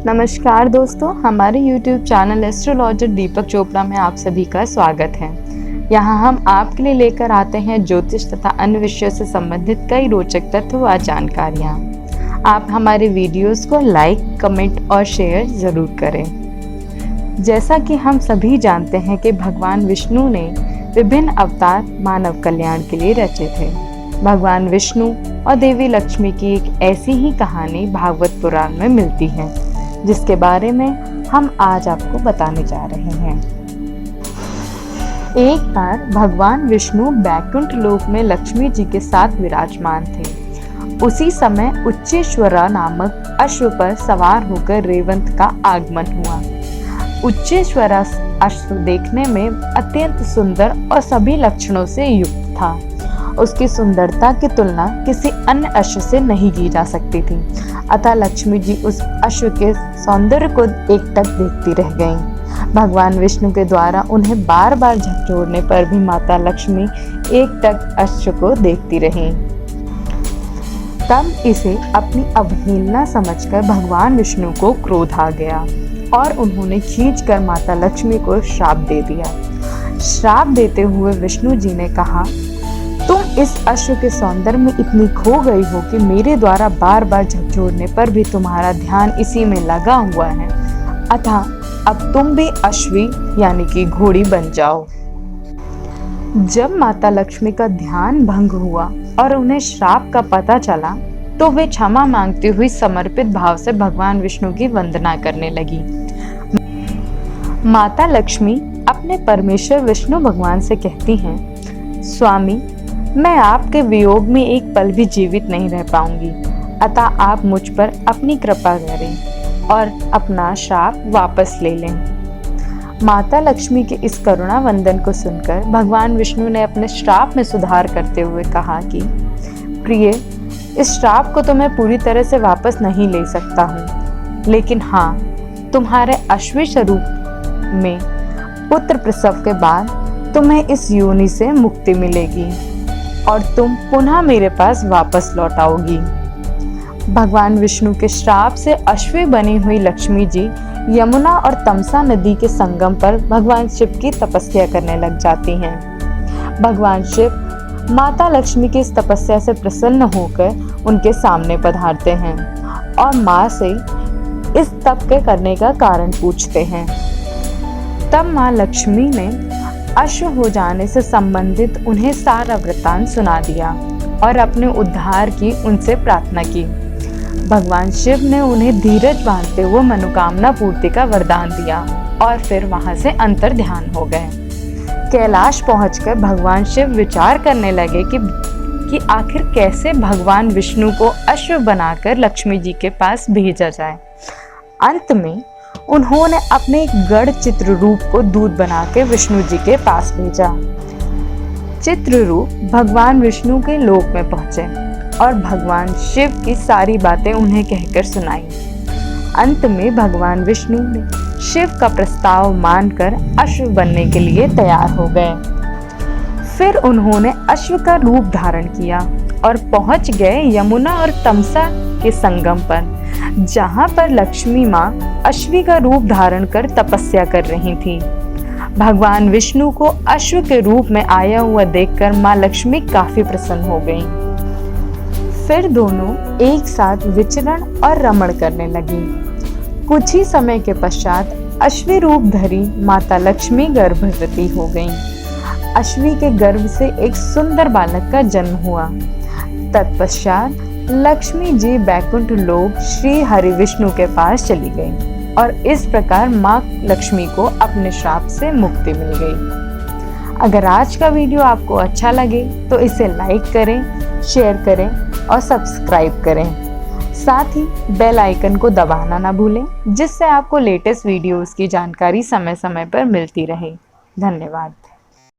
नमस्कार दोस्तों, हमारे YouTube चैनल एस्ट्रोलॉजर दीपक चोपड़ा में आप सभी का स्वागत है। यहाँ हम आपके लिए लेकर आते हैं ज्योतिष तथा अन्य विषयों से संबंधित कई रोचक तथ्य व जानकारियाँ। आप हमारे वीडियोस को लाइक, कमेंट और शेयर ज़रूर करें। जैसा कि हम सभी जानते हैं कि भगवान विष्णु ने विभिन्न अवतार मानव कल्याण के लिए रचे थे। भगवान विष्णु और देवी लक्ष्मी की एक ऐसी ही कहानी भागवत पुराण में मिलती है, जिसके बारे में हम आज आपको बताने जा रहे हैं। एक बार भगवान विष्णु बैकुंठ लोक में लक्ष्मी जी के साथ विराजमान थे। उसी समय उच्चेश्वरा नामक अश्व पर सवार होकर रेवंत का आगमन हुआ। उच्चेश्वरा अश्व देखने में अत्यंत सुंदर और सभी लक्षणों से युक्त था। उसकी सुंदरता की तुलना किसी अन्य अश्व से नहीं की जा सकती थी। अतः लक्ष्मी जी उस अश्व के सौंदर्य को एकटक देखती रह गईं। भगवान विष्णु के द्वारा उन्हें बार बार झकझोरने पर भी माता लक्ष्मी एकटक अश्व को देखती रहीं। तब इसे अपनी अवहेलना समझकर भगवान विष्णु को क्रोध आ गया और उन्होंने खींचकर माता लक्ष्मी को श्राप दे दिया। श्राप देते हुए विष्णु जी ने कहा, तुम इस अश्व के सौंदर्य में इतनी खो गई हो कि मेरे द्वारा बार बार झकझोरने पर भी तुम्हारा ध्यान इसी में लगा हुआ है। अतः अब तुम भी अश्वी यानी कि घोड़ी बन जाओ। जब माता लक्ष्मी का ध्यान भंग हुआ और उन्हें श्राप का पता चला, तो वे क्षमा मांगती हुई समर्पित भाव से भगवान विष्णु की वंदना करने लगी। माता लक्ष्मी अपने परमेश्वर विष्णु भगवान से कहती हैं, स्वामी, मैं आपके वियोग में एक पल भी जीवित नहीं रह पाऊंगी। अतः आप मुझ पर अपनी कृपा करें और अपना श्राप वापस ले लें। माता लक्ष्मी के इस करुणा वंदन को सुनकर भगवान विष्णु ने अपने श्राप में सुधार करते हुए कहा कि प्रिय, इस श्राप को तो मैं पूरी तरह से वापस नहीं ले सकता हूँ, लेकिन हाँ, तुम्हारे अश्वी स्वरूप में पुत्र प्रसव के बाद तुम्हें इस योनि से मुक्ति मिलेगी और तुम पुनः मेरे पास वापस लौट आओगी। भगवान विष्णु के श्राप से अश्वी बनी हुई लक्ष्मी जी यमुना और तमसा नदी के संगम पर भगवान शिव की तपस्या करने लग जाती हैं। भगवान शिव माता लक्ष्मी की इस तपस्या से प्रसन्न होकर उनके सामने पधारते हैं और माँ से इस तप के करने का कारण पूछते हैं। तब माँ लक्ष्मी ने अश्व हो जाने से संबंधित उन्हें सारा वृत्तांत सुना दिया और अपने उद्धार की उनसे प्रार्थना की। भगवान शिव ने उन्हें धीरज बांधते हुए मनोकामना पूर्ति का वरदान दिया और फिर वहां से अंतर ध्यान हो गए। कैलाश पहुंचकर भगवान शिव विचार करने लगे कि आखिर कैसे भगवान विष्णु को अश्व बनाकर लक्ष्मी जी के पास भेजा जाए। अंत में उन्होंने अपने गढ़ चित्ररूप को दूत बना के विष्णु जी के पास भेजा। चित्ररूप भगवान विष्णु के लोक में पहुंचे और भगवान शिव की सारी बातें उन्हें कहकर सुनाई। अंत में भगवान विष्णु ने शिव का प्रस्ताव मानकर अश्व बनने के लिए तैयार हो गए। फिर उन्होंने अश्व का रूप धारण किया और पहुंच गए यमुना और तमसा के संगम पर, जहां पर लक्ष्मी माँ अश्वी का रूप धारण कर तपस्या कर रही थी। भगवान विष्णु को अश्व के रूप में आया हुआ देखकर माँ लक्ष्मी काफी प्रसन्न हो गईं। फिर दोनों एक साथ विचरण और रमण करने लगी। कुछ ही समय के पश्चात अश्वी रूप धरी माता लक्ष्मी गर्भवती हो गईं। अश्वी के गर्भ से एक सुंदर बालक का जन्म हुआ। तत्पश्चात लक्ष्मी जी बैकुंठ लोक श्री हरि विष्णु के पास चली गई और इस प्रकार माँ लक्ष्मी को अपने श्राप से मुक्ति मिल गई। अगर आज का वीडियो आपको अच्छा लगे तो इसे लाइक करें, शेयर करें और सब्सक्राइब करें। साथ ही बेल आइकन को दबाना ना भूलें, जिससे आपको लेटेस्ट वीडियोस की जानकारी समय समय पर मिलती रहे। धन्यवाद।